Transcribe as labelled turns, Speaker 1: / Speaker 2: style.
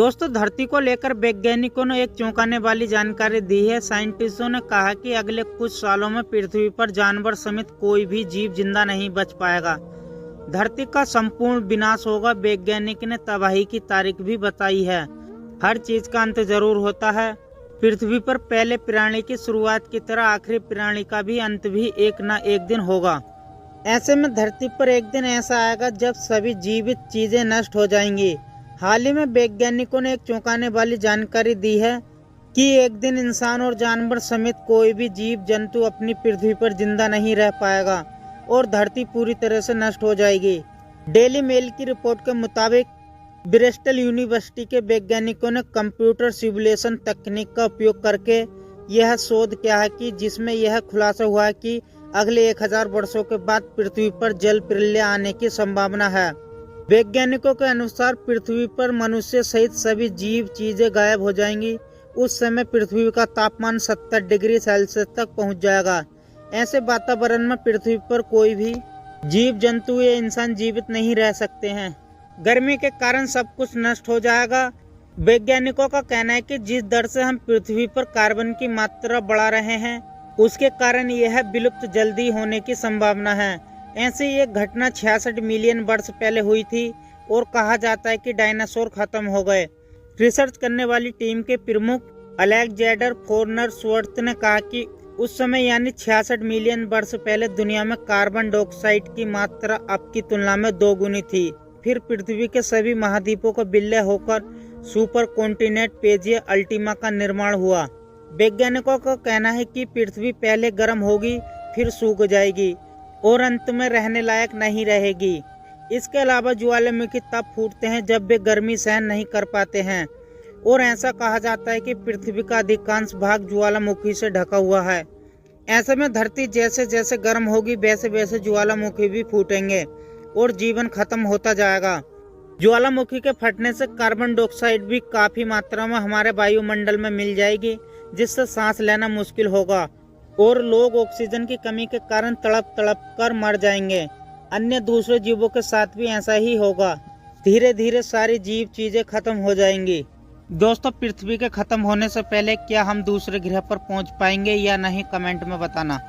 Speaker 1: दोस्तों, धरती को लेकर वैज्ञानिकों ने एक चौंकाने वाली जानकारी दी है। साइंटिस्टों ने कहा कि अगले कुछ सालों में पृथ्वी पर जानवर समेत कोई भी जीव जिंदा नहीं बच पाएगा। धरती का संपूर्ण विनाश होगा। वैज्ञानिक ने तबाही की तारीख भी बताई है। हर चीज का अंत जरूर होता है। पृथ्वी पर पहले प्राणी की शुरुआत की तरह आखिरी प्राणी का भी अंत भी एक न एक दिन होगा। ऐसे में धरती पर एक दिन ऐसा आएगा जब सभी जीवित चीजें नष्ट हो जाएंगी। हाल ही में वैज्ञानिकों ने एक चौंकाने वाली जानकारी दी है कि एक दिन इंसान और जानवर समेत कोई भी जीव जंतु अपनी पृथ्वी पर जिंदा नहीं रह पाएगा और धरती पूरी तरह से नष्ट हो जाएगी। डेली मेल की रिपोर्ट के मुताबिक ब्रिस्टल यूनिवर्सिटी के वैज्ञानिकों ने कंप्यूटर सिमुलेशन तकनीक का उपयोग करके यह शोध किया है कि जिसमें यह खुलासा हुआ है कि अगले 1000 वर्षों के बाद पृथ्वी पर जल प्रलय आने की संभावना है। वैज्ञानिकों के अनुसार पृथ्वी पर मनुष्य सहित सभी जीव चीजें गायब हो जाएंगी। उस समय पृथ्वी का तापमान 70 डिग्री सेल्सियस तक पहुंच जाएगा। ऐसे वातावरण में पृथ्वी पर कोई भी जीव जंतु या इंसान जीवित नहीं रह सकते हैं। गर्मी के कारण सब कुछ नष्ट हो जाएगा। वैज्ञानिकों का कहना है कि जिस दर से हम पृथ्वी पर कार्बन की मात्रा बढ़ा रहे हैं उसके कारण यह विलुप्त जल्दी होने की संभावना है। ऐसी एक घटना 66 मिलियन वर्ष पहले हुई थी और कहा जाता है कि डायनासोर खत्म हो गए। रिसर्च करने वाली टीम के प्रमुख अलेक्जेंडर फोर्नरस्वर्थ ने कहा कि उस समय यानी 66 मिलियन वर्ष पहले दुनिया में कार्बन डाइऑक्साइड की मात्रा अब की तुलना में 2 गुनी थी। फिर पृथ्वी के सभी महाद्वीपों को विलय होकर सुपर कॉन्टिनेंट पेजिया अल्टीमा का निर्माण हुआ। वैज्ञानिकों का कहना है कि पृथ्वी पहले गर्म होगी, फिर सूख जाएगी और अंत में रहने लायक नहीं रहेगी। इसके अलावा ज्वालामुखी तब फूटते हैं जब वे गर्मी सहन नहीं कर पाते हैं और ऐसा कहा जाता है कि पृथ्वी का अधिकांश भाग ज्वालामुखी से ढका हुआ है। ऐसे में धरती जैसे जैसे गर्म होगी वैसे वैसे ज्वालामुखी भी फूटेंगे और जीवन खत्म होता जाएगा। ज्वालामुखी के फटने से कार्बन डाइऑक्साइड भी काफी मात्रा में हमारे वायुमंडल में मिल जाएगी, जिससे सांस लेना मुश्किल होगा और लोग ऑक्सीजन की कमी के कारण तड़प तड़प कर मर जाएंगे। अन्य दूसरे जीवों के साथ भी ऐसा ही होगा। धीरे धीरे सारी जीव चीजें खत्म हो जाएंगी। दोस्तों, पृथ्वी के खत्म होने से पहले क्या हम दूसरे ग्रह पर पहुंच पाएंगे या नहीं, कमेंट में बताना।